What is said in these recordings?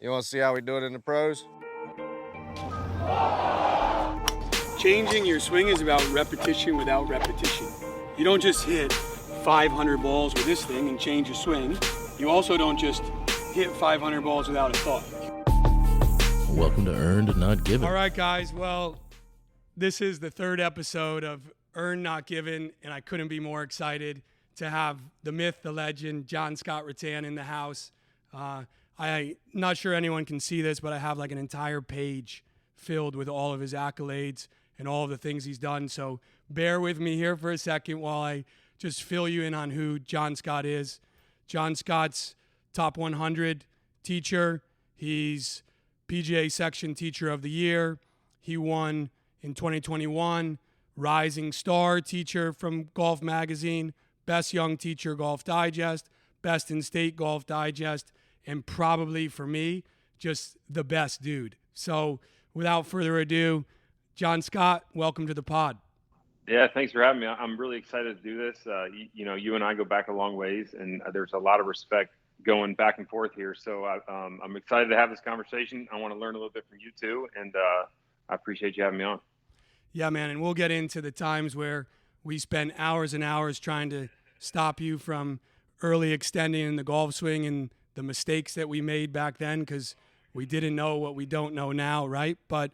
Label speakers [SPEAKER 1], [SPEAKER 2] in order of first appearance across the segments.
[SPEAKER 1] You want to see how we do it in the pros?
[SPEAKER 2] Changing your swing is about repetition without repetition. You don't just hit 500 balls with this thing and change your swing. You also don't just hit 500 balls without a thought.
[SPEAKER 3] Welcome to Earned Not Given.
[SPEAKER 2] All right, guys. Well, this is the third episode of Earned Not Given, and I couldn't be more excited to have the myth, the legend, Scott Rattan in the house. I'm not sure anyone can see this, but I have like an entire page filled with all of his accolades and all of the things he's done. So bear with me here for a second while I just fill you in on who John Scott is. John Scott's top 100 teacher. He's PGA Section Teacher of the Year. He won in 2021 Rising Star Teacher from Golf Magazine, Best Young Teacher Golf Digest, Best in State Golf Digest, and probably for me, just the best dude. So without further ado, John Scott, welcome to the pod.
[SPEAKER 4] Yeah, thanks for having me. I'm really excited to do this. You and I go back a long ways, and there's a lot of respect going back and forth here. So I'm excited to have this conversation. I want to learn a little bit from you too, and I appreciate you having me on.
[SPEAKER 2] Yeah, man, and we'll get into the times where we spent hours and hours trying to stop you from early extending in the golf swing and the mistakes that we made back then because we didn't know what we don't know now, right? But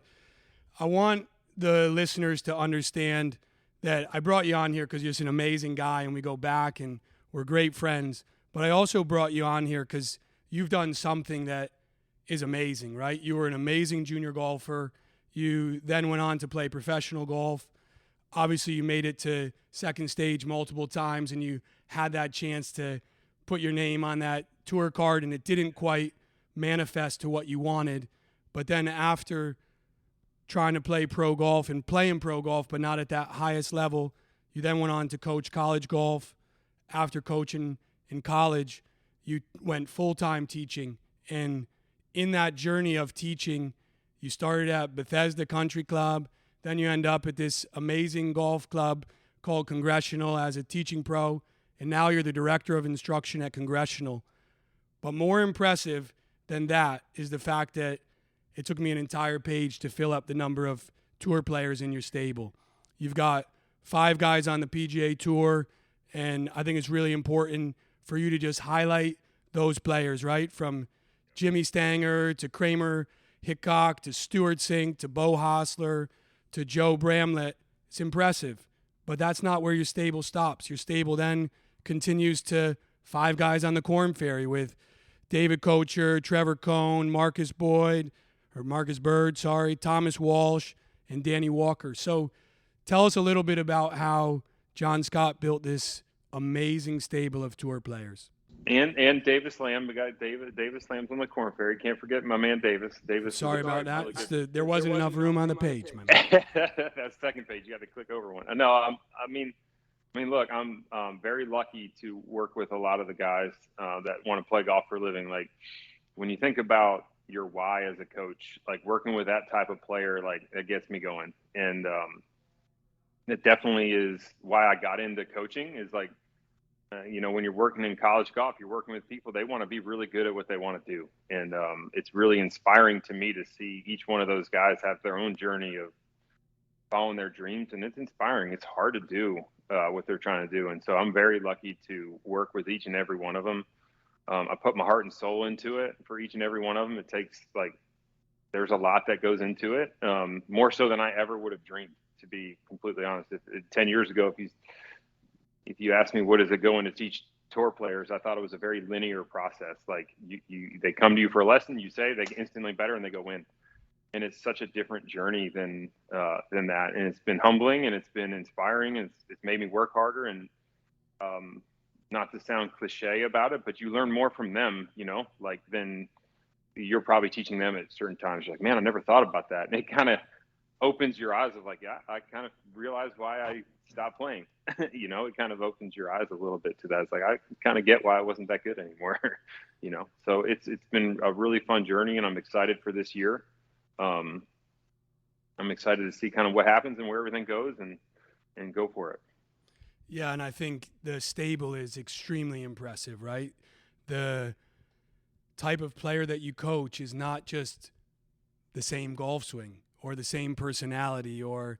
[SPEAKER 2] I want the listeners to understand that I brought you on here because you're just an amazing guy and we go back and we're great friends. But I also brought you on here because you've done something that is amazing, right? You were an amazing junior golfer. You then went on to play professional golf. Obviously, you made it to second stage multiple times and you had that chance to put your name on that tour card and it didn't quite manifest to what you wanted. But then after trying to play pro golf and playing pro golf, but not at that highest level, you then went on to coach college golf. After coaching in college, you went full-time teaching. And in that journey of teaching, you started at Bethesda Country Club. Then you end up at this amazing golf club called Congressional as a teaching pro. And now you're the director of instruction at Congressional. But more impressive than that is the fact that it took me an entire page to fill up the number of tour players in your stable. You've got 5 guys on the PGA Tour, and I think it's really important for you to just highlight those players, right? From Jimmy Stanger to Kramer Hickok to Stuart Sink to Bo Hostler to Joe Bramlett. It's impressive, but that's not where your stable stops. Your stable then continues to 5 guys on the Korn Ferry with David Kocher, Trevor Cohn, Marcus Bird, Thomas Walsh, and Danny Walker. So tell us a little bit about how John Scott built this amazing stable of tour players.
[SPEAKER 4] And Davis Lamb, we got Davis Lamb's on the Korn Ferry. Can't forget my man Davis.
[SPEAKER 2] Sorry about that. There wasn't enough room on the page, my man.
[SPEAKER 4] That's second page. You got to click over one. No, I mean, look, I'm very lucky to work with a lot of the guys that want to play golf for a living. Like when you think about your why as a coach, like working with that type of player, like that gets me going. And it definitely is why I got into coaching is like, when you're working in college golf, you're working with people, they want to be really good at what they want to do. And it's really inspiring to me to see each one of those guys have their own journey of following their dreams. And it's inspiring. It's hard to do what they're trying to do. And so I'm very lucky to work with each and every one of them. I put my heart and soul into it for each and every one of them. It takes there's a lot that goes into it, more so than I ever would have dreamed, to be completely honest. 10 years ago, if you asked me what does it go into teach tour players, I thought it was a very linear process. Like they come to you for a lesson, you say, they get instantly better and they go win. And it's such a different journey than that. And it's been humbling and it's been inspiring and it's made me work harder. And not to sound cliche about it, but you learn more from them, than you're probably teaching them at certain times. You're like, man, I never thought about that. And it kind of opens your eyes of like, yeah, I kind of realized why I stopped playing. It kind of opens your eyes a little bit to that. It's like, I kind of get why I wasn't that good anymore, So it's been a really fun journey and I'm excited for this year. I'm excited to see kind of what happens and where everything goes and go for it.
[SPEAKER 2] Yeah, and I think the stable is extremely impressive, right? The type of player that you coach is not just the same golf swing or the same personality, or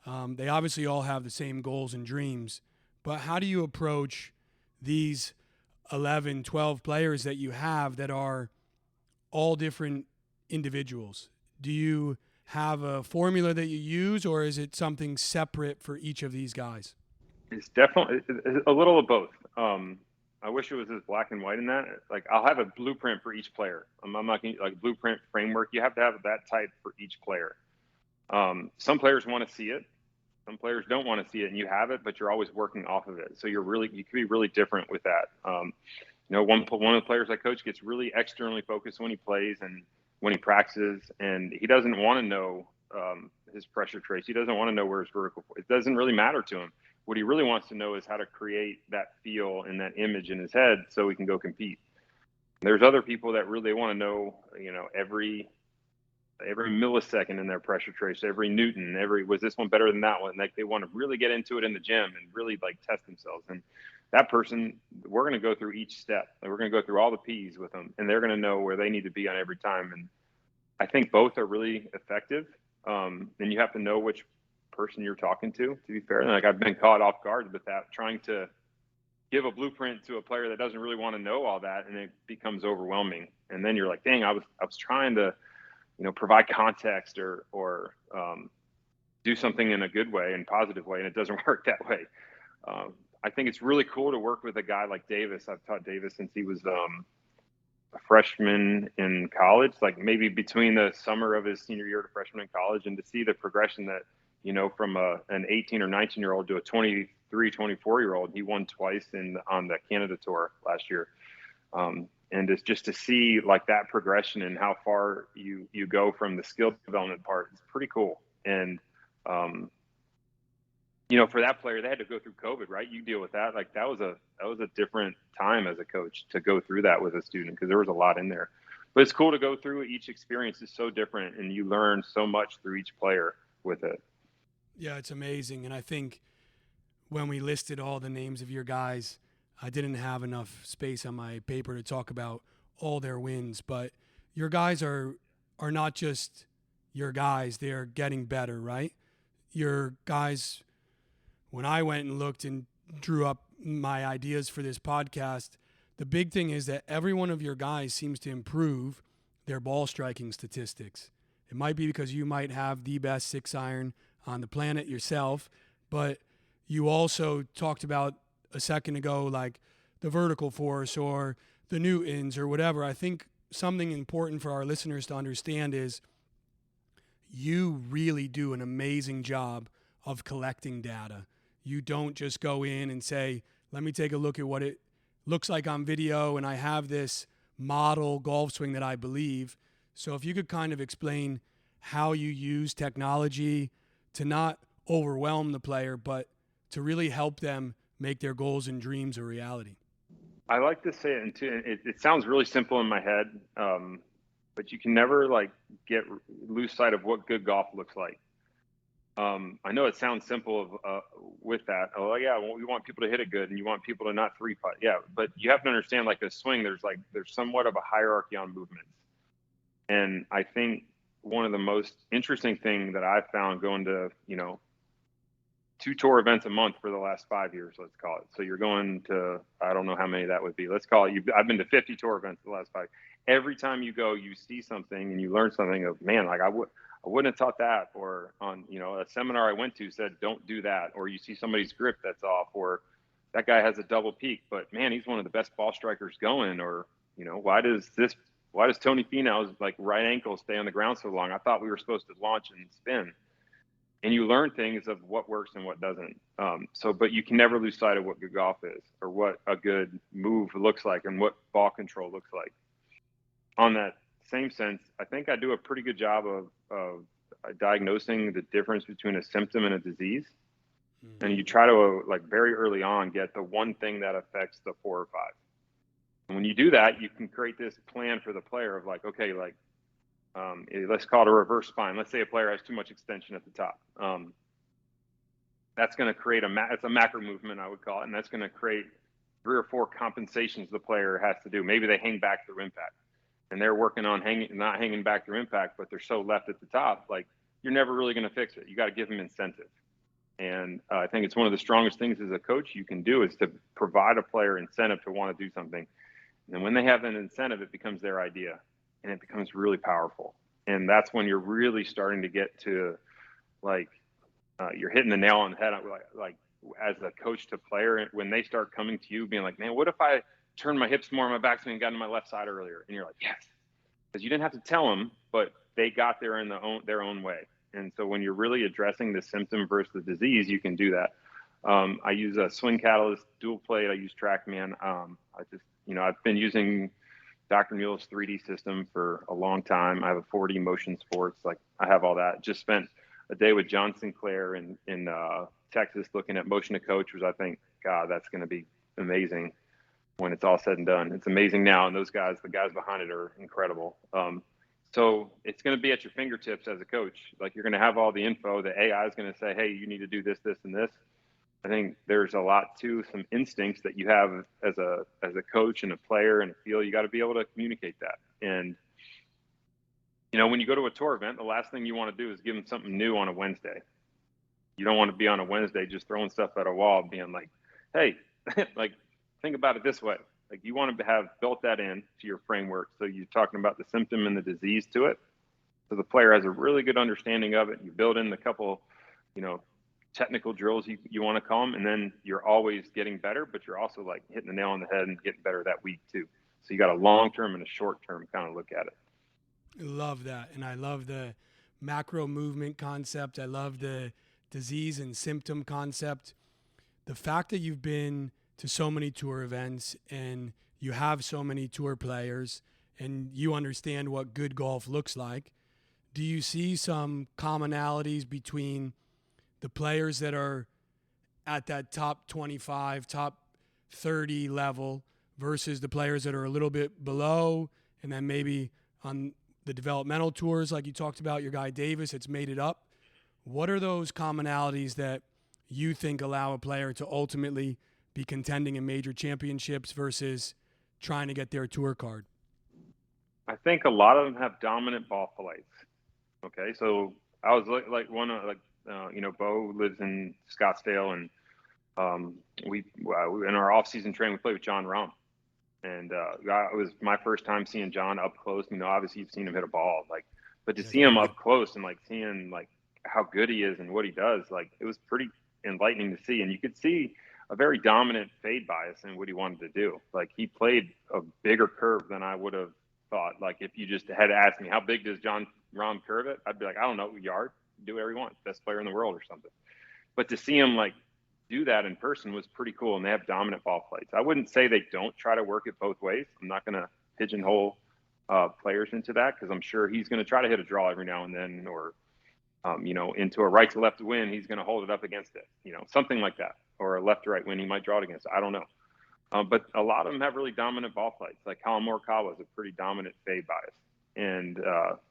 [SPEAKER 2] they obviously all have the same goals and dreams. But how do you approach these 11, 12 players that you have that are all different individuals? Do you have a formula that you use, or is it something separate for each of these guys?
[SPEAKER 4] It's definitely a little of both. I wish it was as black and white in that. Like, I'll have a blueprint for each player. I'm not going to, like, blueprint framework. You have to have that type for each player. Some players want to see it. Some players don't want to see it, and you have it, but you're always working off of it. So you can be really different with that. One of the players I coach gets really externally focused when he plays and when he practices, and he doesn't want to know his pressure trace. He doesn't want to know where his vertical. It doesn't really matter to him. What he really wants to know is how to create that feel and that image in his head so he can go compete. There's other people that really want to know, every millisecond in their pressure trace, every Newton, was this one better than that one? Like, they want to really get into it in the gym and really, like, test themselves. And that person, we're going to go through each step. We're going to go through all the P's with them, and they're going to know where they need to be on every time. And I think both are really effective. And you have to know which person you're talking to be fair. And, like, I've been caught off guard with that, trying to give a blueprint to a player that doesn't really want to know all that, and it becomes overwhelming. And then you're like, dang, I was trying to, provide context or do something in a good way and positive way, and it doesn't work that way. I think it's really cool to work with a guy like Davis. I've taught Davis since he was a freshman in college, like maybe between the summer of his senior year to freshman in college, and to see the progression that, from an 18 or 19-year-old to a 23, 24-year-old. He won twice on the Canada Tour last year. And it's just to see, like, that progression and how far you go from the skill development part is pretty cool. And, for that player, they had to go through COVID, right? You deal with that. Like, that was a different time as a coach to go through that with a student, because there was a lot in there. But it's cool to go through. Each experience is so different, and you learn so much through each player with it.
[SPEAKER 2] Yeah, it's amazing. And I think when we listed all the names of your guys, I didn't have enough space on my paper to talk about all their wins, but your guys are not just your guys, they're getting better, right? Your guys, when I went and looked and drew up my ideas for this podcast, the big thing is that every one of your guys seems to improve their ball striking statistics. It might be because you might have the best 6-iron on the planet yourself, but you also talked about a second ago, like the vertical force or the Newtons or whatever. I think something important for our listeners to understand is you really do an amazing job of collecting data. You don't just go in and say, let me take a look at what it looks like on video, and I have this model golf swing that I believe. So if you could kind of explain how you use technology to not overwhelm the player, but to really help them make their goals and dreams a reality.
[SPEAKER 4] I like to say it, and it sounds really simple in my head, but you can never, like, lose sight of what good golf looks like. I know it sounds simple with that. Oh yeah, well, we want people to hit it good, and you want people to not three putt. Yeah, but you have to understand, like, a swing, there's somewhat of a hierarchy on movements. And I think one of the most interesting thing that I've found going to, 2 tour events a month for the last 5 years, let's call it. So you're going to, I don't know how many that would be. Let's call it, I've been to 50 tour events the last 5. Every time you go, you see something and you learn something of, man, like, I wouldn't have taught that. Or on, a seminar I went to said, don't do that. Or you see somebody's grip that's off, or that guy has a double peak, but man, he's one of the best ball strikers going. Or, why does Tony Finau's, like, right ankle stay on the ground so long? I thought we were supposed to launch and spin. And you learn things of what works and what doesn't. But you can never lose sight of what good golf is, or what a good move looks like, and what ball control looks like. On that same sense, I think I do a pretty good job of diagnosing the difference between a symptom and a disease. Mm-hmm. And you try to, like, very early on, get the one thing that affects the 4 or 5. And when you do that, you can create this plan for the player of, like, okay, like, let's call it a reverse spine. Let's say a player has too much extension at the top. That's going to create it's a macro movement, I would call it, and that's going to create 3 or 4 compensations the player has to do. Maybe they hang back through impact. and they're working on not hanging back their impact, but they're so left at the top, like you're never really going to fix it. You got to give them incentive. And I think it's one of the strongest things as a coach you can do is to provide a player incentive to want to do something. And when they have an incentive, it becomes their idea, and it becomes really powerful. And that's when you're really starting to get to like you're hitting the nail on the head. Like as a coach to player, when they start coming to you being like, man, what if I turned my hips more on my backswing and got into my left side earlier? And you're like, yes, because you didn't have to tell them, but they got there in their own way. And so when you're really addressing the symptom versus the disease, you can do that. I use a swing catalyst, dual plate. I use TrackMan. I've been using Dr. Muel's 3D system for a long time. I have a 4D motion sports. Like I have all that. Just spent a day with John Sinclair in Texas looking at motion to coach, which I think, God, that's going to be amazing when it's all said and done. It's amazing now. And the guys behind it are incredible. So it's going to be at your fingertips as a coach. Like you're going to have all the info. The AI is going to say, hey, you need to do this, this, and this. I think there's a lot to some instincts that you have as a coach and a player and a field. You got to be able to communicate that. And, when you go to a tour event, the last thing you want to do is give them something new on a Wednesday. You don't want to be on a Wednesday just throwing stuff at a wall being like, hey, like think about it this way. Like you want to have built that in to your framework. So you're talking about the symptom and the disease to it. So the player has a really good understanding of it. You build in the couple, technical drills you want to call them. And then you're always getting better, but you're also like hitting the nail on the head and getting better that week too. So you got a long-term and a short-term kind of look at it.
[SPEAKER 2] I love that. And I love the macro movement concept. I love the disease and symptom concept. The fact that you've been to so many tour events and you have so many tour players and you understand what good golf looks like, do you see some commonalities between the players that are at that top 25, top 30 level versus the players that are a little bit below and then maybe on the developmental tours like you talked about, your guy Davis, it's made it up? What are those commonalities that you think allow a player to ultimately be contending in major championships versus trying to get their tour card?
[SPEAKER 4] I think a lot of them have dominant ball flights. Okay, so I was Bo lives in Scottsdale, and we in our off-season training we played with John Rahm, and it was my first time seeing John up close. Obviously you've seen him hit a ball, but to see him up close and seeing how good he is and what he does, it was pretty enlightening to see. And you could see a very dominant fade bias in what he wanted to do. He played a bigger curve than I would have thought. If you just had asked me, how big does John Rahm curve it? I'd be like, I don't know, yard, do whatever you want, best player in the world or something. But to see him do that in person was pretty cool. And they have dominant ball flights. I wouldn't say they don't try to work it both ways. I'm not going to pigeonhole players into that, because I'm sure he's going to try to hit a draw every now and then, or into a right to left win, he's going to hold it up against it, something like that, or a left to right win, he might draw it against it. I don't know. But a lot of them have really dominant ball flights. Like Colin Morikawa is a pretty dominant fade bias, and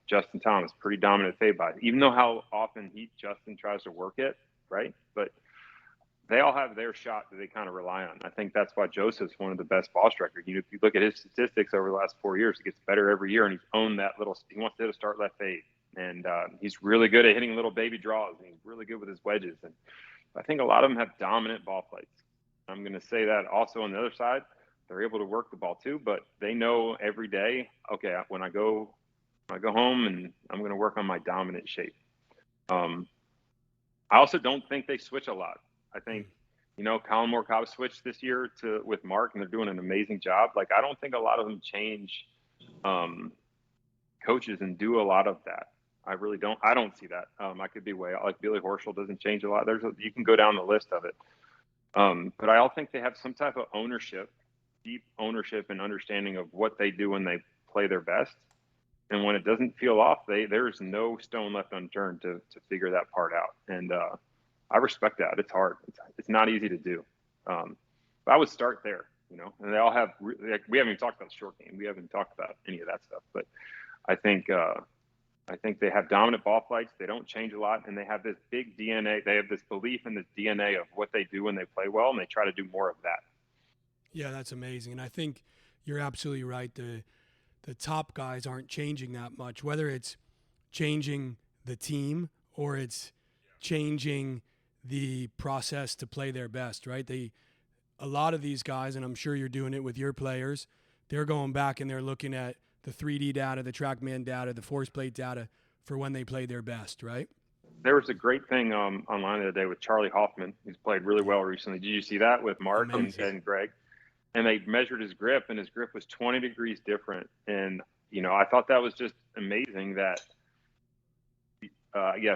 [SPEAKER 4] Justin Thomas, pretty dominant fade bias. Even though how often Justin tries to work it, right? But they all have their shot that they kind of rely on. I think that's why Joseph's one of the best ball strikers. If you look at his statistics over the last 4 years, he gets better every year, and he's owned that little. He wants to hit a start left fade, and he's really good at hitting little baby draws, and he's really good with his wedges. And I think a lot of them have dominant ball flights. I'm going to say that also on the other side, they're able to work the ball too, but they know every day, okay, when I go home and I'm going to work on my dominant shape. I also don't think they switch a lot. I think, Colin Morikawa switched this year with Mark, and they're doing an amazing job. I don't think a lot of them change coaches and do a lot of that. I really don't. I don't see that. I could be way out. Billy Horschel doesn't change a lot. You can go down the list of it. But I all think they have some type of ownership, deep ownership and understanding of what they do when they play their best. And when it doesn't feel off, there's no stone left unturned to figure that part out. And I respect that. It's hard. It's not easy to do. But I would start there, and they all have, we haven't even talked about the short game. We haven't talked about any of that stuff, but I think they have dominant ball flights. They don't change a lot, and they have this big DNA. They have this belief in this DNA of what they do when they play well, and they try to do more of that.
[SPEAKER 2] Yeah, that's amazing. And I think you're absolutely right. The the top guys aren't changing that much, whether it's changing the team or it's changing the process to play their best, right? A lot of these guys, and I'm sure you're doing it with your players, they're going back and they're looking at the 3D data, the TrackMan data, the force plate data for when they play their best, right?
[SPEAKER 4] There was a great thing online the other day with Charlie Hoffman, who's played really well recently. Did you see that with Mark and Greg? And they measured his grip, and his grip was 20 degrees different. And, I thought that was just amazing that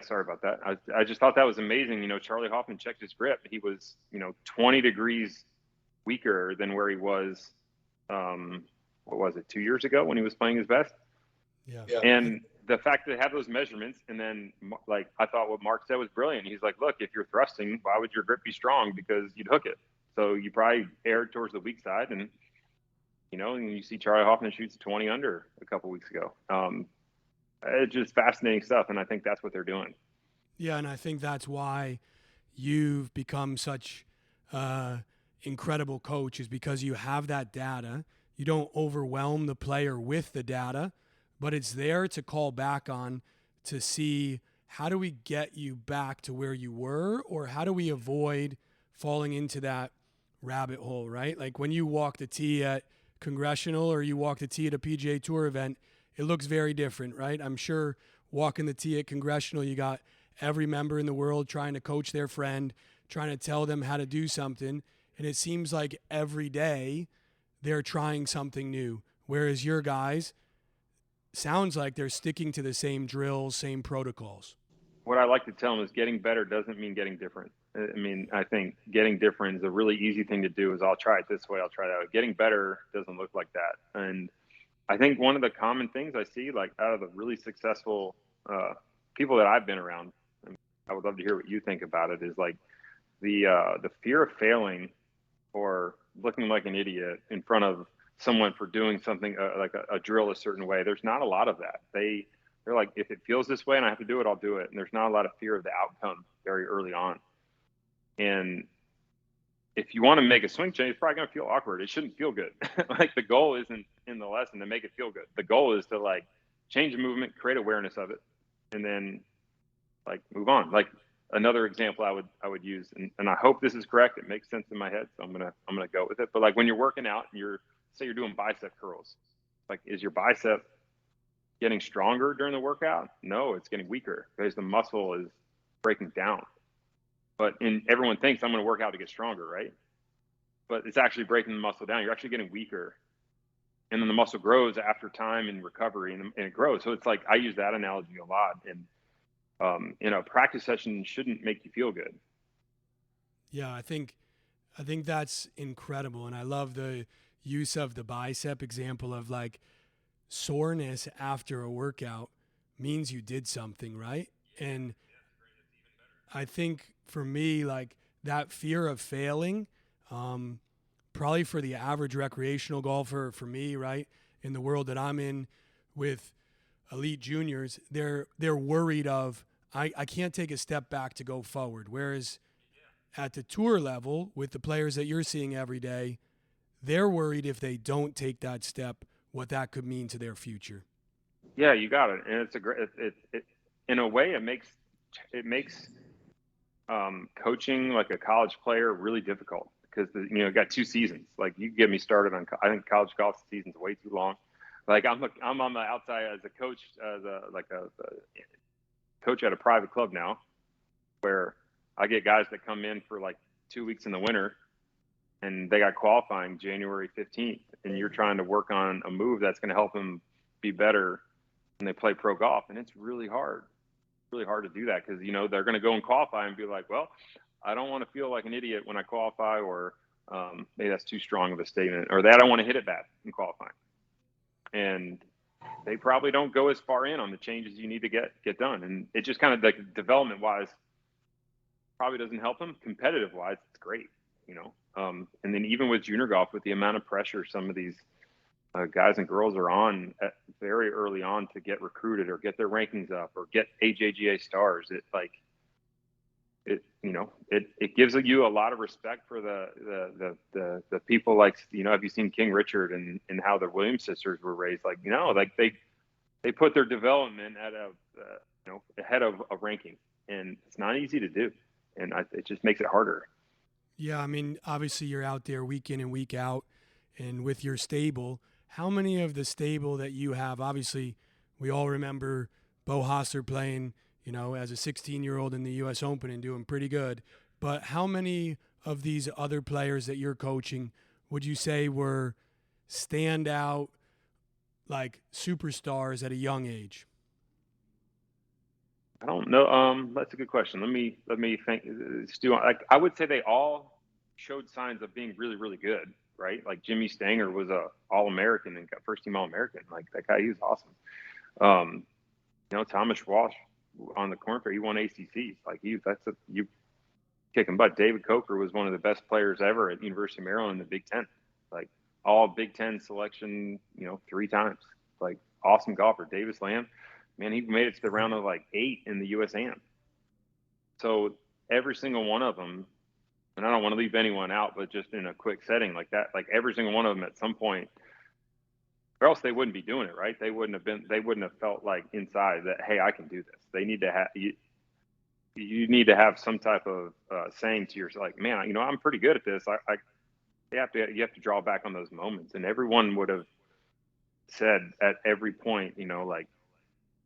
[SPEAKER 4] sorry about that. I just thought that was amazing. Charlie Hoffman checked his grip. He was, 20 degrees weaker than where he was, 2 years ago when he was playing his best?
[SPEAKER 2] Yeah.
[SPEAKER 4] And the fact that they have those measurements, and then, I thought what Mark said was brilliant. He's like, look, if you're thrusting, why would your grip be strong? Because you'd hook it. So you probably erred towards the weak side. And, and you see Charlie Hoffman shoots 20 under a couple weeks ago. It's just fascinating stuff, and I think that's what they're doing.
[SPEAKER 2] Yeah, and I think that's why you've become such incredible coach, is because you have that data. You don't overwhelm the player with the data, but it's there to call back on to see, how do we get you back to where you were, or how do we avoid falling into that rabbit hole, right? Like when you walk the tee at Congressional or you walk the tee at a PGA Tour event, it looks very different, right? I'm sure walking the tee at Congressional, you got every member in the world trying to coach their friend, trying to tell them how to do something. And it seems like every day they're trying something new. Whereas your guys, sounds like they're sticking to the same drills, same protocols.
[SPEAKER 4] What I like to tell them is getting better doesn't mean getting different. I think getting different is a really easy thing to do. Is I'll try it this way, I'll try that way. Getting better doesn't look like that. And I think one of the common things I see, like out of the really successful people that I've been around, and I would love to hear what you think about it, is like the fear of failing or looking like an idiot in front of someone for doing something like a drill a certain way. There's not a lot of that. They're like, if it feels this way and I have to do it, I'll do it. And there's not a lot of fear of the outcome very early on. And if you want to make a swing change, it's probably going to feel awkward. It shouldn't feel good. Like the goal isn't in the lesson to make it feel good. The goal is to like change the movement, create awareness of it, and then like move on. Like another example I would use, and I hope this is correct. It makes sense in my head, so I'm gonna go with it. But like when you're working out and say you're doing bicep curls, like is your bicep getting stronger during the workout? No, it's getting weaker because the muscle is breaking down. But everyone thinks I'm going to work out to get stronger, right? But it's actually breaking the muscle down. You're actually getting weaker. And then the muscle grows after time and recovery, and it grows. So it's like, I use that analogy a lot. And, a practice session shouldn't make you feel good.
[SPEAKER 2] Yeah, I think that's incredible. And I love the use of the bicep example of like soreness after a workout means you did something, right? And I think for me, like that fear of failing, probably for the average recreational golfer, for me, right, in the world that I'm in with elite juniors, they're worried of, I can't take a step back to go forward. Whereas at the tour level, with the players that you're seeing every day, they're worried if they don't take that step, what that could mean to their future.
[SPEAKER 4] Yeah, you got it. And it's a great, in a way, it makes coaching like a college player really difficult because got 2 seasons. Like you get me started on, I think college golf season's way too long. Like I'm on the outside as a coach, as a coach at a private club now, where I get guys that come in for like 2 weeks in the winter, and they got qualifying January 15th, and you're trying to work on a move that's going to help them be better when they play pro golf, and it's really hard to do that because they're going to go and qualify and be like, well, I don't want to feel like an idiot when I qualify, or maybe that's too strong of a statement, or that I don't want to hit it bad in qualifying, and they probably don't go as far in on the changes you need to get done, and it just kind of like development wise probably doesn't help them. Competitive wise, it's great, and then even with junior golf, with the amount of pressure some of these guys and girls are on very early on to get recruited or get their rankings up or get AJGA stars, it gives you a lot of respect for the people, like, have you seen King Richard and how the Williams sisters were raised? Like, like they put their development at ahead of a ranking, and it's not easy to do, and it just makes it harder.
[SPEAKER 2] Yeah, I mean, obviously you're out there week in and week out, and with your stable, how many of the stable that you have? Obviously, we all remember Bo Hosser playing, as a 16-year-old in the U.S. Open and doing pretty good. But how many of these other players that you're coaching would you say were standout, like superstars at a young age?
[SPEAKER 4] I don't know. That's a good question. Let me think. Stu, I would say they all showed signs of being really, really good, right? Like Jimmy Stanger was a All-American and got first team All-American. Like that guy, he was awesome. Thomas Walsh on the Corn Fair, he won ACCs. Like you kick him butt. David Coker was one of the best players ever at the University of Maryland in the Big Ten. Like all Big Ten selection, 3 times. Like awesome golfer. Davis Lamb. Man, he made it to the round of like 8 in the USAM. So every single one of them, and I don't want to leave anyone out, but just in a quick setting like that, like every single one of them at some point, or else they wouldn't be doing it, right? They wouldn't have felt like inside that, hey, I can do this. They need to have you need to have some type of saying to yourself, like, man, I'm pretty good at this. You have to draw back on those moments, and everyone would have said at every point, like,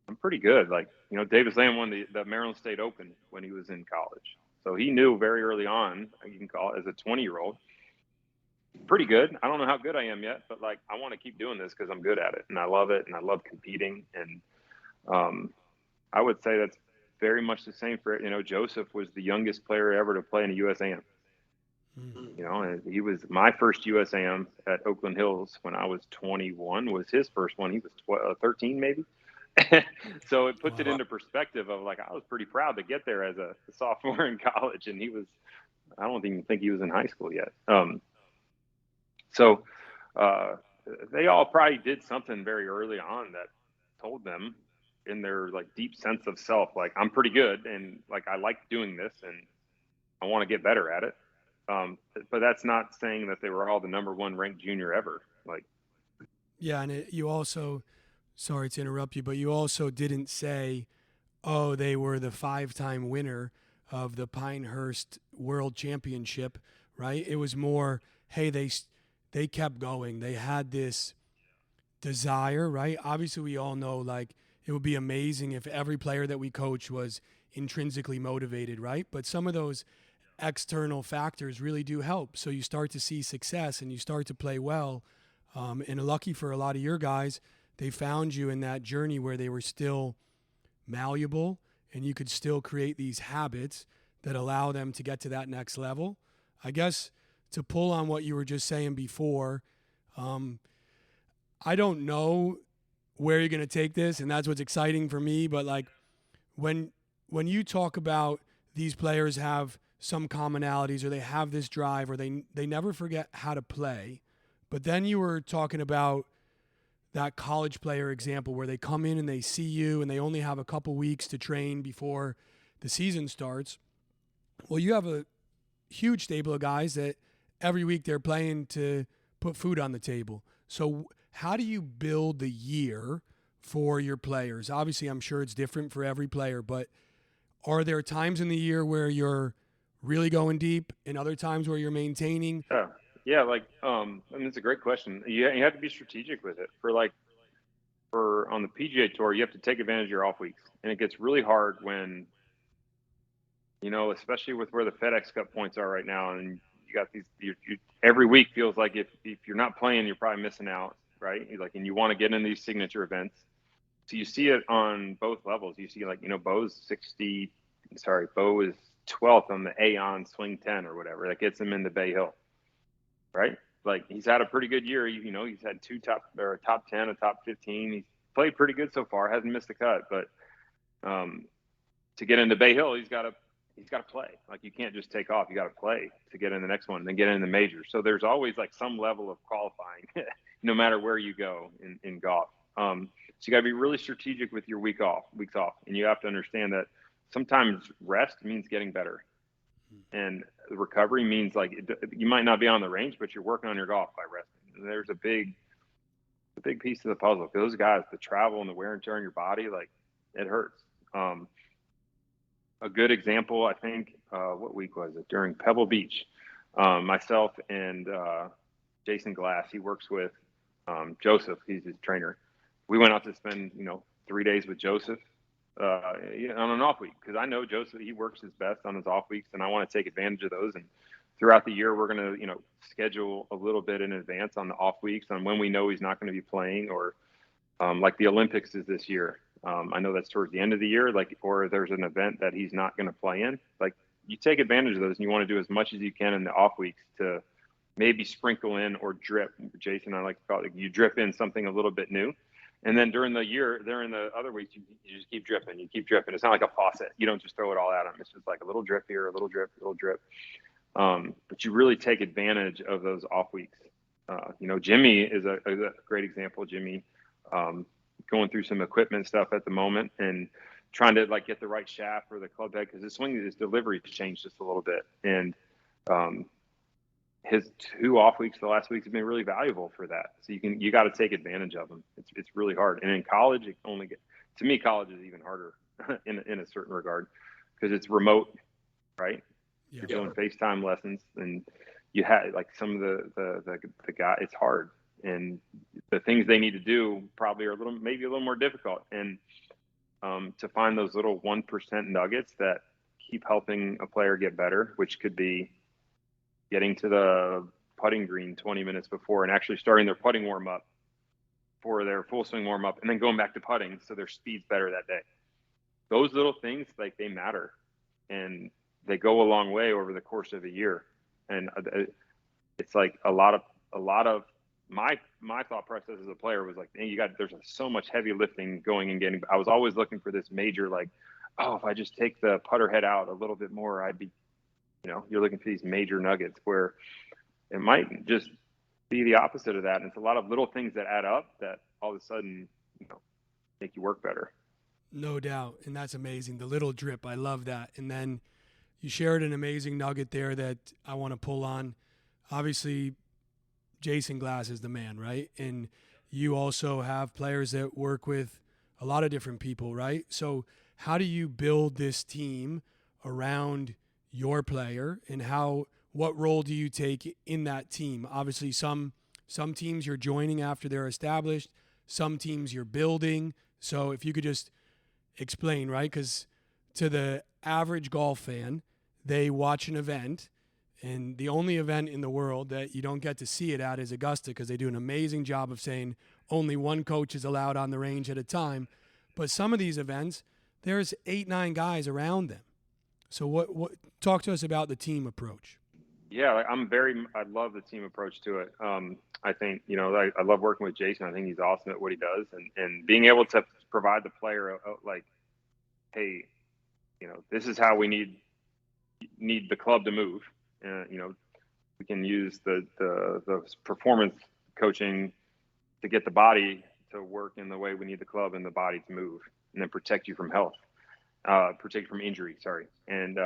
[SPEAKER 4] I'm pretty good. Like, Davis Lamb won the Maryland State Open when he was in college. So he knew very early on, you can call it, as a 20-year-old, pretty good. I don't know how good I am yet, but like, I want to keep doing this because I'm good at it and I love it and I love competing. And I would say that's very much the same for, Joseph was the youngest player ever to play in a USAM. And he was my first USAM at Oakland Hills when I was 21 was his first one. He was 13 maybe. So it puts it into perspective of like, I was pretty proud to get there as a sophomore in college, and I don't even think he was in high school yet. So they all probably did something very early on that told them in their like deep sense of self, like, I'm pretty good and like I like doing this and I want to get better at it. But that's not saying that they were all the number 1 ranked junior ever. Like,
[SPEAKER 2] yeah, and you also, sorry to interrupt you, but you also didn't say, oh, they were the 5-time winner of the Pinehurst World Championship, right? It was more, hey, they kept going. They had this desire, right? Obviously, we all know, like, it would be amazing if every player that we coach was intrinsically motivated, right? But some of those external factors really do help. So you start to see success and you start to play well. And lucky for a lot of your guys, they found you in that journey where they were still malleable and you could still create these habits that allow them to get to that next level. I guess to pull on what you were just saying before, I don't know where you're going to take this, and that's what's exciting for me. But like when you talk about these players have some commonalities or they have this drive or they never forget how to play, but then you were talking about that college player example where they come in and they see you and they only have a couple weeks to train before the season starts. Well, you have a huge stable of guys that every week they're playing to put food on the table. So how do you build the year for your players? Obviously, I'm sure it's different for every player, but are there times in the year where you're really going deep and other times where you're maintaining?
[SPEAKER 4] Yeah, like, it's a great question. You have to be strategic with it. For on the PGA Tour, you have to take advantage of your off weeks, and it gets really hard when, especially with where the FedEx Cup points are right now, and you got these. Every week feels like if you're not playing, you're probably missing out, right? And you want to get in these signature events. So you see it on both levels. You see, like, Bo is 12th on the Aon Swing 10 or whatever. That gets him into Bay Hill, right? Like, he's had a pretty good year. He's had 2 top 10, a top 15. He's played pretty good so far. Hasn't missed a cut, but to get into Bay Hill, he's got to play. Like, you can't just take off. You got to play to get in the next one and then get in the major. So there's always like some level of qualifying, no matter where you go in golf. So you got to be really strategiks with your weeks off, and you have to understand that sometimes rest means getting better. And the recovery means like you might not be on the range, but you're working on your golf by resting. And there's a big piece of the puzzle. For those guys, the travel and the wear and tear on your body, like it hurts. A good example, I think, what week was it? During Pebble Beach, myself and Jason Glass, he works with Joseph, he's his trainer. We went out to spend 3 days with Joseph on an off week, because I know Joseph, he works his best on his off weeks, and I want to take advantage of those. And throughout the year, we're going to schedule a little bit in advance on the off weeks on when we know he's not going to be playing, or like the Olympics is this year. I know that's towards the end of the year, or there's an event that he's not going to play in. Like, you take advantage of those, and you want to do as much as you can in the off weeks to maybe sprinkle in or drip. Jason, I like to call it, you drip in something a little bit new. And then during the year, during the other weeks, you just keep dripping. You keep dripping. It's not like a faucet. You don't just throw it all at them. It's just like a little drip here, a little drip, a little drip. But you really take advantage of those off weeks. Jimmy is a great example. Jimmy, going through some equipment stuff at the moment and trying to get the right shaft for the club head, because his delivery has changed just a little bit. And his 2 off weeks, the last weeks, have been really valuable for that. So you got to take advantage of them. It's really hard. And in college, to me, college is even harder in a certain regard, because it's remote, right?
[SPEAKER 2] Yeah.
[SPEAKER 4] You're doing FaceTime lessons, and you have some of the guy. It's hard, and the things they need to do probably are maybe a little more difficult. And to find those little 1% nuggets that keep helping a player get better, which could be getting to the putting green 20 minutes before and actually starting their putting warm up for their full swing warm up, and then going back to putting so their speed's better that day. Those little things, they matter, and they go a long way over the course of a year. And it's like a lot of my thought process as a player was like, hey, there's so much heavy lifting going and getting. I was always looking for this major, if I just take the putter head out a little bit more, I'd be, you're looking for these major nuggets, where it might just be the opposite of that. And it's a lot of little things that add up that all of a sudden, make you work better.
[SPEAKER 2] No doubt. And that's amazing. The little drip. I love that. And then you shared an amazing nugget there that I want to pull on. Obviously, Jason Glass is the man, right? And you also have players that work with a lot of different people, right? So how do you build this team around your player, and what role do you take in that team? Obviously, some teams you're joining after they're established, some teams you're building. So if you could just explain, right? Because to the average golf fan, they watch an event, and the only event in the world that you don't get to see it at is Augusta, because they do an amazing job of saying only one coach is allowed on the range at a time. But some of these events, there's 8-9 guys around them. So what talk to us about the team approach.
[SPEAKER 4] Yeah, I love the team approach to it. I think, I love working with Jason. I think he's awesome at what he does, and being able to provide the player hey, this is how we need the club to move. We can use the performance coaching to get the body to work in the way we need the club and the body to move, and then protect you from from injury. Sorry. And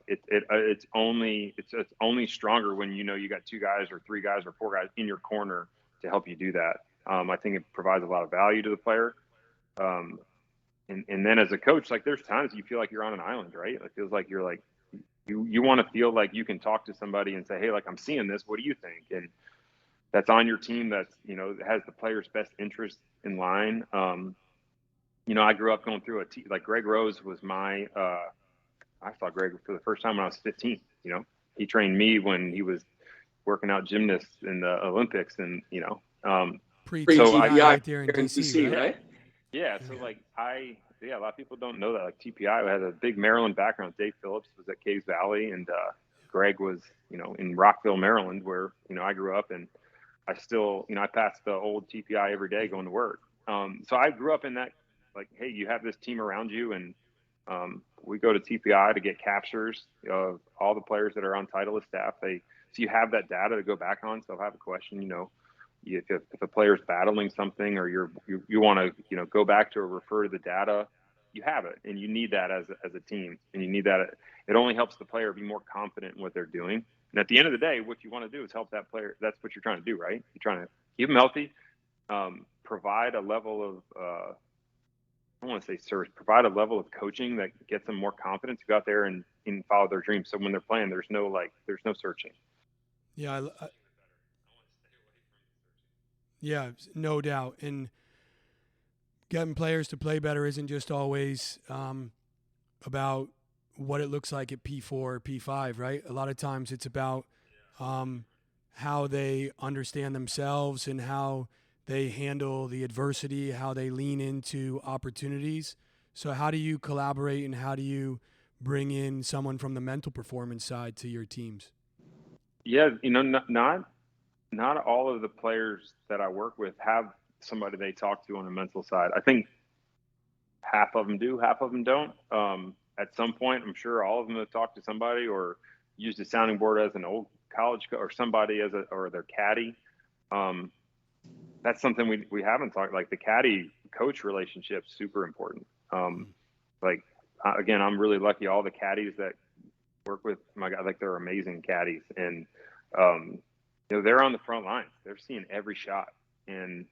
[SPEAKER 4] it's only stronger when you got 2 guys or 3 guys or 4 guys in your corner to help you do that. I think it provides a lot of value to the player. And then as a coach, there's times you feel like you're on an island, right? It feels like you're you want to feel like you can talk to somebody and say, hey, I'm seeing this. What do you think? And that's on your team. That's, has the player's best interest in line. I grew up going through Greg Rose was my, I saw Greg for the first time when I was 15. He trained me when he was working out gymnasts in the Olympics, and,
[SPEAKER 2] Pre-TPI right there in DC,
[SPEAKER 5] right?
[SPEAKER 4] Yeah. So a lot of people don't know that. TPI had a big Maryland background. Dave Phillips was at Caves Valley, and Greg was, in Rockville, Maryland, where, I grew up, and I still, I passed the old TPI every day going to work. So I grew up in that, hey, you have this team around you, and we go to TPI to get captures of all the players that are on Titleist staff. So you have that data to go back on. So if I have a question, if a player's battling something, or you want to, go back to or refer to the data, you have it, and you need that as a team, and you need that. It only helps the player be more confident in what they're doing. And at the end of the day, what you want to do is help that player. That's what you're trying to do, right? You're trying to keep them healthy, provide a level of I don't want to say service, provide a level of coaching that gets them more confident to go out there and follow their dreams. So when they're playing, there's no searching.
[SPEAKER 2] Yeah, yeah, no doubt. And getting players to play better isn't just always about what it looks like at P4 or P5, right? A lot of times it's about how they understand themselves and how they handle the adversity, how they lean into opportunities. So how do you collaborate and how do you bring in someone from the mental performance side to your teams?
[SPEAKER 4] Yeah, not all of the players that I work with have somebody they talk to on the mental side. I think half of them do, half of them don't. At some point, I'm sure all of them have talked to somebody or used a sounding board as an old college or somebody or their caddy. That's something we haven't talked. Like the caddy coach relationship, super important. Again, I'm really lucky. All the caddies that work with my guy, like they're amazing caddies, and they're on the front lines. They're seeing every shot, and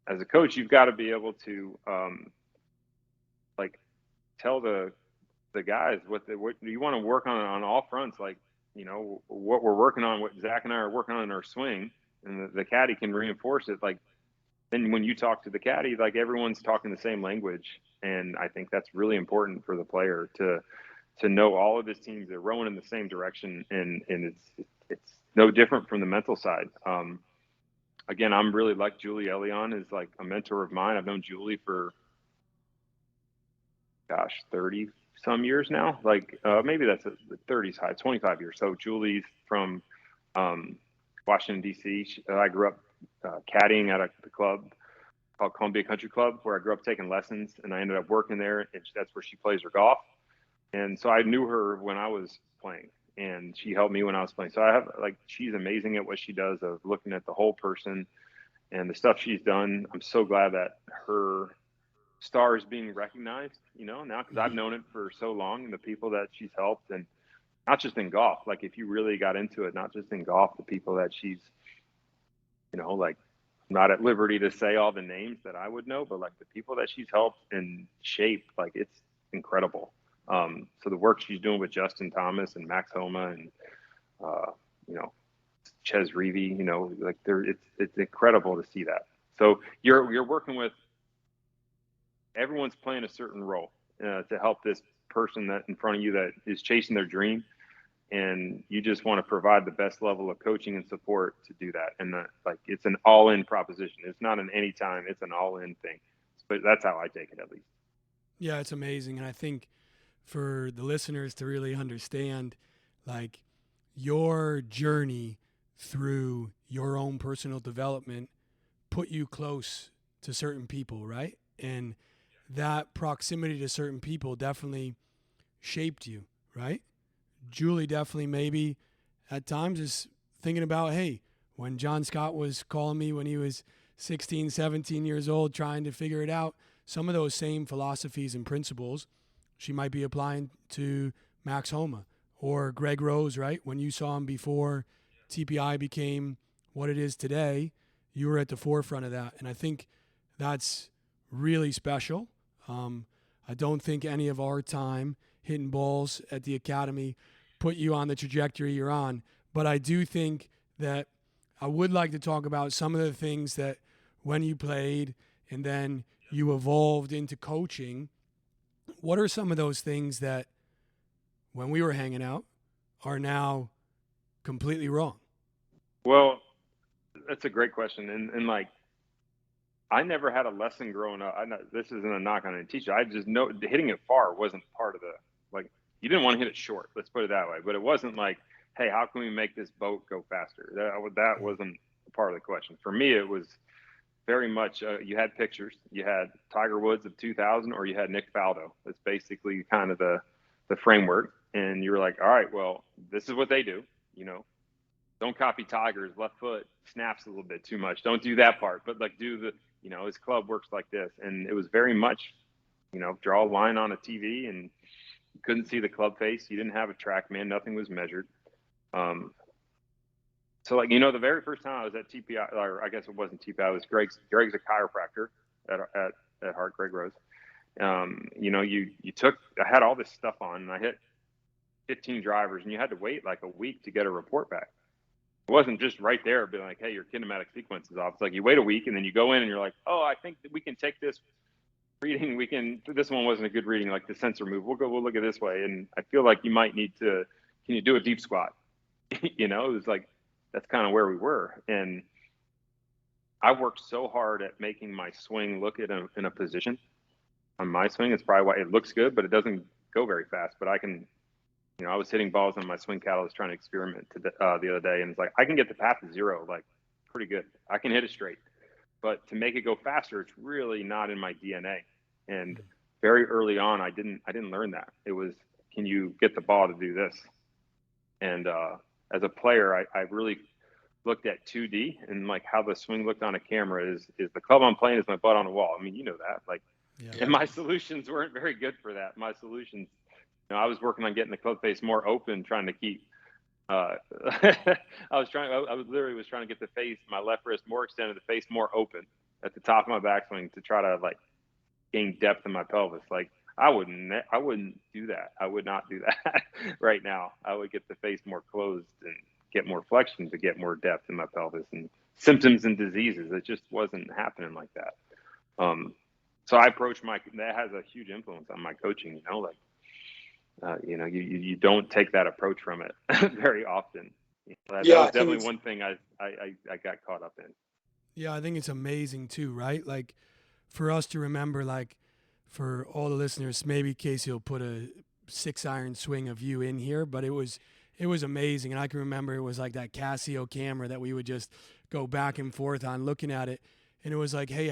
[SPEAKER 4] as a coach, you've got to be able to tell the guys what you want to work on all fronts. Like, what we're working on, what Zach and I are working on in our swing, and the caddy can reinforce it. Like, then when you talk to the caddy, like everyone's talking the same language, and I think that's really important for the player to know all of his teams are rowing in the same direction, and it's no different from the mental side. Again, I'm really like Julie Elion is like a mentor of mine. I've known Julie for 30 some years now. Like maybe that's the 30s high, 25 years. So Julie's from Washington D.C. I grew up caddying at the club called Congressional Country Club, where I grew up taking lessons, and I ended up working there, and that's where she plays her golf. And so I knew her when I was playing, and she helped me when I was playing. So she's amazing at what she does of looking at the whole person and the stuff she's done. I'm so glad that her star is being recognized, now, because I've known it for so long, and the people that she's helped, and not just in golf. Like if you really got into it, not just in golf, the people that she's, not at liberty to say all the names that I would know, but like the people that she's helped and shaped, like it's incredible. So the work she's doing with Justin Thomas and Max Homa and, Ches Reevy, it's incredible to see that. So you're working with, everyone's playing a certain role to help this person that in front of you that is chasing their dream. And you just want to provide the best level of coaching and support to do that. And it's an all-in proposition. It's not an anytime, it's an all-in thing. But that's how I take it, at least.
[SPEAKER 2] Yeah, it's amazing. And I think for the listeners to really understand, like, your journey through your own personal development put you close to certain people, right? And that proximity to certain people definitely shaped you, right? Julie definitely maybe at times is thinking about, hey, when John Scott was calling me when he was 16, 17 years old, trying to figure it out, some of those same philosophies and principles she might be applying to Max Homa or Greg Rose, right? When you saw him before TPI became what it is today, you were at the forefront of that. And I think that's really special. I don't think any of our time hitting balls at the academy put you on the trajectory you're on. But I do think that I would like to talk about some of the things that when you played and then you evolved into coaching, what are some of those things that when we were hanging out are now completely wrong?
[SPEAKER 4] Well, that's a great question. And I never had a lesson growing up. This isn't a knock on a teacher. I just know hitting it far wasn't part of you didn't want to hit it short. Let's put it that way. But it wasn't like, hey, how can we make this boat go faster? That wasn't part of the question. For me, it was very much, you had pictures. You had Tiger Woods of 2000 or you had Nick Faldo. That's basically kind of the framework. And you were like, all right, well, this is what they do. Don't copy Tiger's left foot snaps a little bit too much. Don't do that part. But do his club works like this. And it was very much draw a line on a TV and you couldn't see the club face. You didn't have a TrackMan. Nothing was measured. So like, the very first time I was at TPI, or I guess it wasn't TPI, it was Greg's a chiropractor at Hart, Greg Rose. I had all this stuff on and I hit 15 drivers and you had to wait like a week to get a report back. It wasn't just right there being like, hey, your kinematic sequence is off. It's like you wait a week and then you go in and you're like, oh, I think that we can take this reading. This one wasn't a good reading, like the sensor move. We'll look at it this way. And I feel like you might need to, can you do a deep squat? It was like, that's kind of where we were. And I worked so hard at making my swing look in a position on my swing. It's probably why it looks good, but it doesn't go very fast. But I can, I was hitting balls on my swing catalyst trying to experiment the other day. And it's like, I can get the path to zero, like pretty good. I can hit it straight, but to make it go faster, it's really not in my DNA. And very early on, I didn't learn that. It was, can you get the ball to do this? And, as a player, I really looked at 2D and like how the swing looked on a camera is the club I'm playing is my butt on the wall. I mean, that, like, yeah. And my solutions weren't very good for that. My solutions, I was working on getting the club face more open, trying to keep, I was literally trying to get the face, my left wrist more extended, the face more open at the top of my backswing to try to like gain depth in my pelvis. Like, I wouldn't do that. I would not do that right now. I would get the face more closed and get more flexion to get more depth in my pelvis and symptoms and diseases. It just wasn't happening like that. So I approach that has a huge influence on my coaching, you don't take that approach from it very often. That was definitely one thing I got caught up in.
[SPEAKER 2] Yeah, I think it's amazing too, right? Like for us to remember, like, for all the listeners, maybe Casey will put a 6-iron swing of you in here, but it was amazing. And I can remember it was like that Casio camera that we would just go back and forth on looking at it. And it was like, hey,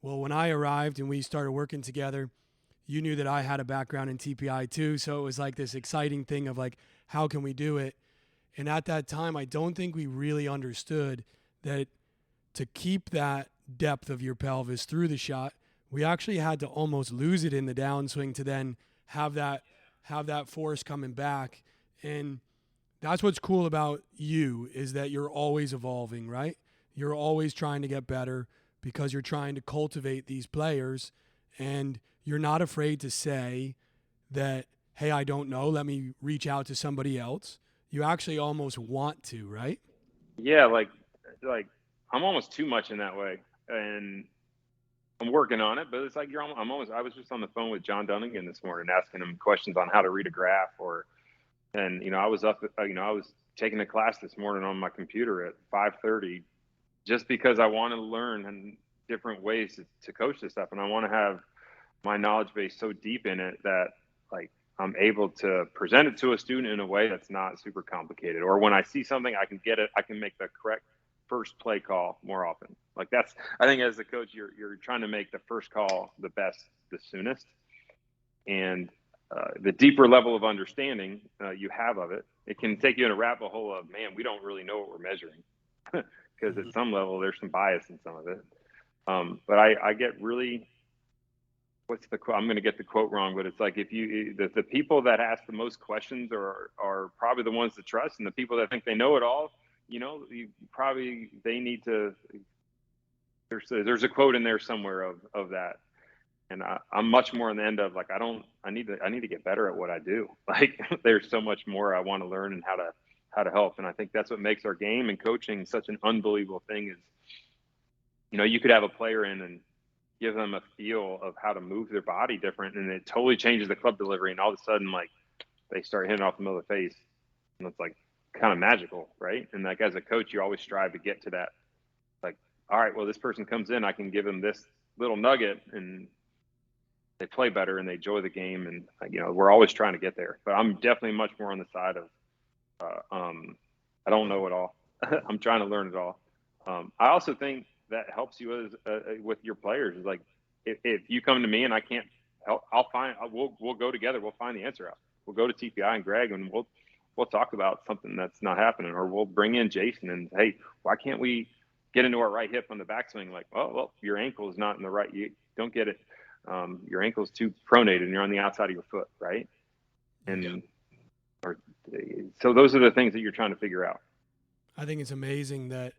[SPEAKER 2] when I arrived and we started working together, you knew that I had a background in TPI too. So it was like this exciting thing of like, how can we do it? And at that time, I don't think we really understood that to keep that depth of your pelvis through the shot, we actually had to almost lose it in the downswing to then have that force coming back. And that's what's cool about you, is that you're always evolving, right? You're always trying to get better because you're trying to cultivate these players, and you're not afraid to say that, hey, I don't know, let me reach out to somebody else. You actually almost want to, right?
[SPEAKER 4] Yeah, like I'm almost too much in that way. And I'm working on it, but it's like I was just on the phone with John Dunnigan this morning asking him questions on how to read a graph I was up, I was taking a class this morning on my computer at 5:30 just because I want to learn different ways to coach this stuff. And I want to have my knowledge base so deep in it that like I'm able to present it to a student in a way that's not super complicated. Or when I see something, I can get it, I can make the correct first play call more often. Like I think as a coach, you're trying to make the first call the best, the soonest. And the deeper level of understanding you have of it, it can take you in a rabbit hole of, man, we don't really know what we're measuring. Because at some level, there's some bias in some of it. But I get really, what's the quote? I'm going to get the quote wrong, but it's like the people that ask the most questions are probably the ones to trust, and the people that think they know it all, they need to. There's a quote in there somewhere of that, and I'm much more on the end of like I need to get better at what I do. Like there's so much more I want to learn and how to help, and I think that's what makes our game and coaching such an unbelievable thing. Is you could have a player in and give them a feel of how to move their body different, and it totally changes the club delivery, and all of a sudden like they start hitting off the middle of the face, and it's like kind of magical, right? And like as a coach, you always strive to get to that. Like, all right, well, this person comes in, I can give them this little nugget, and they play better and they enjoy the game, and we're always trying to get there. But I'm definitely much more on the side of I don't know it all. I'm trying to learn it all. I also think that helps you as with your players. Is like if you come to me and I can't help, we'll go together. We'll find the answer out. We'll go to TPI and Greg, and we'll talk about something that's not happening, or we'll bring in Jason and, hey, why can't we get into our right hip on the backswing? Like, well, your ankle is not in the right. You don't get it. your ankle's too pronated and you're on the outside of your foot, right? And so those are the things that you're trying to figure out.
[SPEAKER 2] I think it's amazing that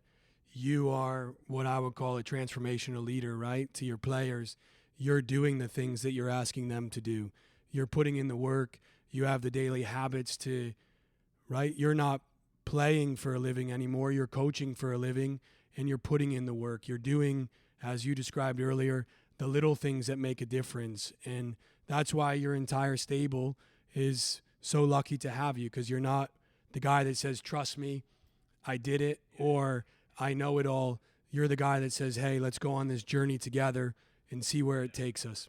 [SPEAKER 2] you are what I would call a transformational leader, right? To your players, you're doing the things that you're asking them to do. You're putting in the work. You have the daily habits to, right? You're not playing for a living anymore. You're coaching for a living, and you're putting in the work. You're doing, as you described earlier, the little things that make a difference. And that's why your entire stable is so lucky to have you, because you're not the guy that says, trust me, I did it, or I know it all. You're the guy that says, hey, let's go on this journey together and see where it takes us.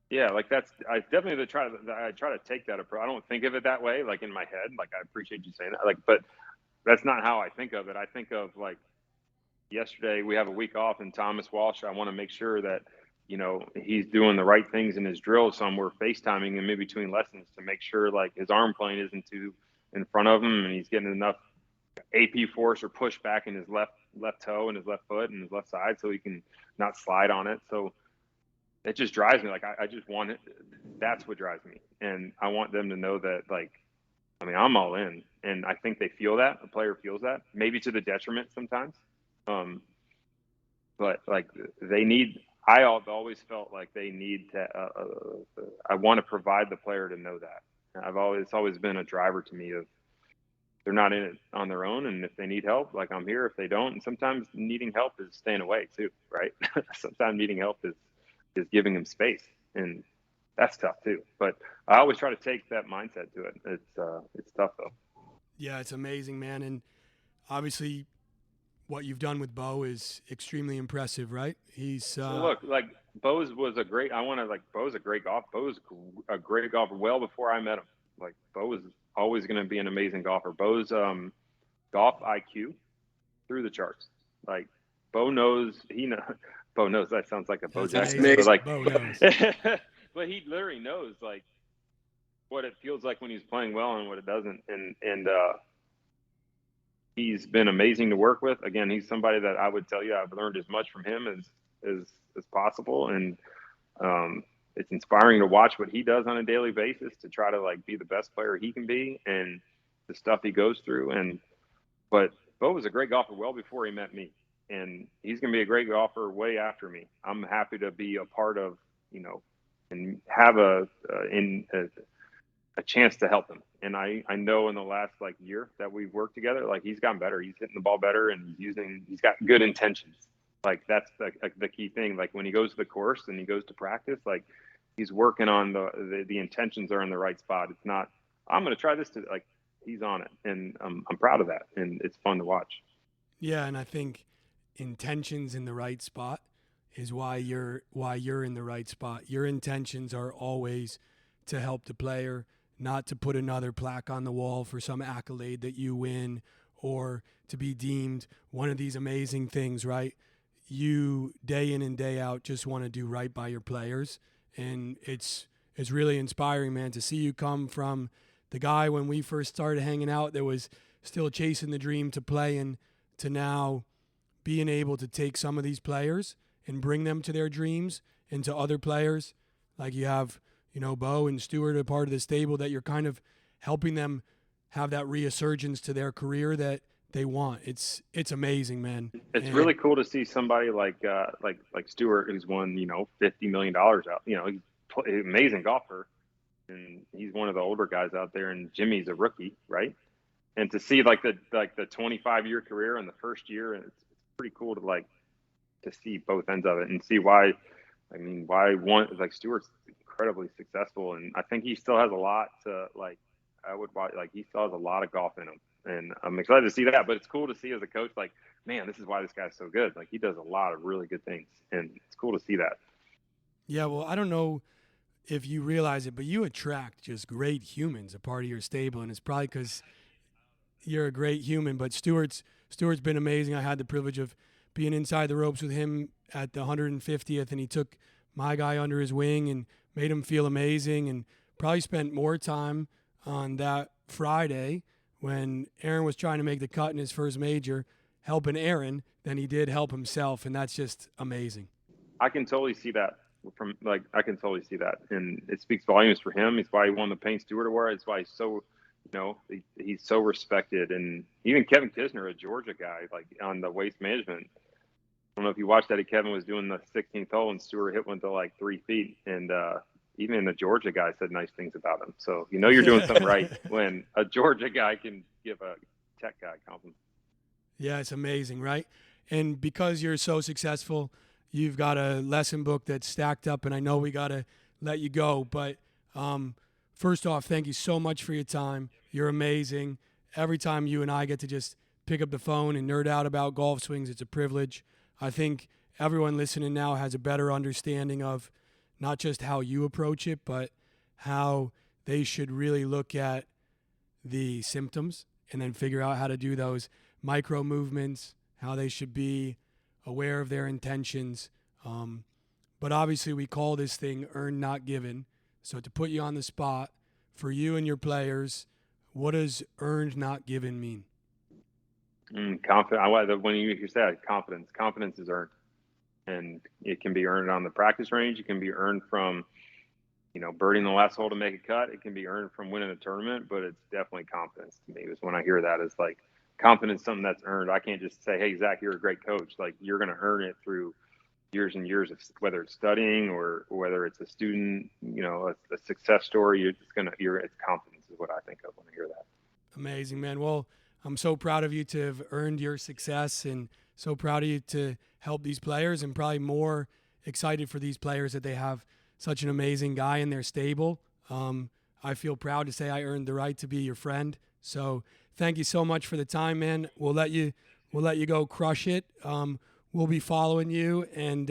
[SPEAKER 4] Yeah, like I definitely try to take that approach. I don't think of it that way, like in my head. Like, I appreciate you saying that. Like, but that's not how I think of it. I think of, like, yesterday we have a week off, and Thomas Walsh, I want to make sure that, you know, he's doing the right things in his drills. So we're FaceTiming him in between lessons to make sure, like, his arm plane isn't too in front of him and he's getting enough AP force or push back in his left toe and his left foot and his left side so he can not slide on it. So it just drives me. Like, I just want it. That's what drives me. And I want them to know that, like, I mean, I'm all in. And I think they feel that. A player feels that, maybe to the detriment sometimes. But, like, they need – I always felt like they need to I want to provide the player to know that. It's always been a driver to me of they're not in it on their own. And if they need help, like, I'm here. If they don't, and sometimes needing help is staying away too, right? Sometimes needing help is giving them space, and that's tough too. But I always try to take that mindset to it. It's tough though.
[SPEAKER 2] Yeah, it's amazing, man. And obviously what you've done with Bo is extremely impressive, right? He's
[SPEAKER 4] so look, like, Bo's was a great, Bo's a great golfer. Bo's a great golfer well before I met him. Like, Bo was always going to be an amazing golfer. Bo's golf IQ through the charts. Like, Bo knows, Bo knows, that sounds like a Bo Jackson, but, like,
[SPEAKER 2] Bo knows.
[SPEAKER 4] but he literally knows, like, what it feels like when he's playing well and what it doesn't. And he's been amazing to work with. Again, he's somebody that I would tell you I've learned as much from him as possible. And it's inspiring to watch what he does on a daily basis to try to, like, be the best player he can be and the stuff he goes through. But Bo was a great golfer well before he met me. And he's going to be a great golfer way after me. I'm happy to be a part of, you know, and have a chance to help him. And I know in the last, like, year that we've worked together, like, he's gotten better. He's hitting the ball better, and he's got good intentions. Like, that's the key thing. Like, when he goes to the course and he goes to practice, like, he's working on the intentions are in the right spot. It's not, I'm going to try this like, he's on it. And I'm proud of that. And it's fun to watch.
[SPEAKER 2] Yeah. And I think intentions in the right spot is why you're in the right spot. Your intentions are always to help the player, not to put another plaque on the wall for some accolade that you win or to be deemed one of these amazing things, right? You, day in and day out, just want to do right by your players. And it's really inspiring, man, to see you come from the guy when we first started hanging out that was still chasing the dream to play, and to now being able to take some of these players and bring them to their dreams and to other players. Like, you have, you know, Bo and Stewart are part of the stable that you're kind of helping them have that resurgence to their career that they want. It's amazing, man.
[SPEAKER 4] It's really cool to see somebody like Stewart, who's won, you know, $50 million out. You know, he's an amazing golfer, and he's one of the older guys out there. And Jimmy's a rookie, right? And to see, like, the 25-year career in the first year, and it's pretty cool to see both ends of it and see why. I mean, why one, like, Stewart's incredibly successful, and I think he still has a lot to, like, he still has a lot of golf in him. And I'm excited to see that, but it's cool to see as a coach, like, man, this is why this guy's so good. Like, he does a lot of really good things, and it's cool to see that.
[SPEAKER 2] Yeah, well, I don't know if you realize it, but you attract just great humans a part of your stable, and it's probably because you're a great human. But Stewart's been amazing. I had the privilege of being inside the ropes with him at the 150th, and he took my guy under his wing and made him feel amazing, and probably spent more time on that Friday when Aaron was trying to make the cut in his first major, helping Aaron, than he did help himself, and that's just amazing.
[SPEAKER 4] I can totally see that. from like I can totally see that, and it speaks volumes for him. It's why he won the Payne Stewart Award. It's why he's so, he's so respected. And even Kevin Kisner, a Georgia guy, like on the waste management. I don't know if you watched that. Kevin was doing the 16th hole, and Stewart hit one to like 3 feet, and even the Georgia guy said nice things about him. So you're doing something right when a Georgia guy can give a Tech guy compliment.
[SPEAKER 2] Yeah, it's amazing, right? And because you're so successful, you've got a lesson book that's stacked up, and I know we got to let you go. But first off, thank you so much for your time. You're amazing. Every time you and I get to just pick up the phone and nerd out about golf swings, it's a privilege. I think everyone listening now has a better understanding of not just how you approach it, but how they should really look at the symptoms and then figure out how to do those micro movements, how they should be aware of their intentions. But obviously we call this thing earned, not given. So to put you on the spot, for you and your players, what does earned, not given mean?
[SPEAKER 4] Confident. When you said confidence is earned, and it can be earned on the practice range. It can be earned from, birding the last hole to make a cut. It can be earned from winning a tournament, but it's definitely confidence to me. Is when I hear that, it's like confidence, something that's earned. I can't just say, "Hey, Zach, you're a great coach." Like you're going to earn it through years and years of whether it's studying or whether it's a student, a success story. It's confidence is what I think of when I hear that.
[SPEAKER 2] Amazing, man. Well, I'm so proud of you to have earned your success, and so proud of you to help these players, and probably more excited for these players that they have such an amazing guy in their stable. I feel proud to say I earned the right to be your friend. So thank you so much for the time, man. We'll let you go crush it. We'll be following you, and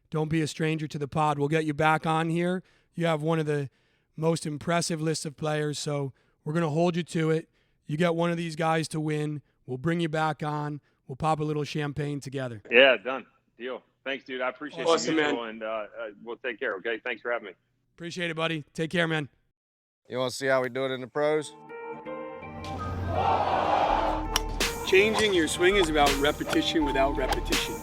[SPEAKER 2] don't be a stranger to the pod. We'll get you back on here. You have one of the most impressive lists of players, so we're going to hold you to it. You get one of these guys to win. We'll bring you back on. We'll pop a little champagne together.
[SPEAKER 4] Yeah, done. Deal. Thanks, dude. I appreciate it.
[SPEAKER 2] Awesome, man.
[SPEAKER 4] And we'll take care, okay? Thanks for having me.
[SPEAKER 2] Appreciate it, buddy. Take care, man.
[SPEAKER 1] You want to see how we do it in the pros?
[SPEAKER 2] Changing your swing is about repetition without repetition.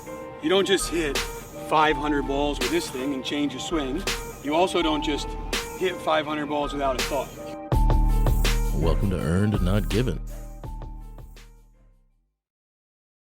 [SPEAKER 2] You don't just hit 500 balls with this thing and change your swing. You also don't just hit 500 balls without a thought.
[SPEAKER 3] Welcome to Earned, Not Given.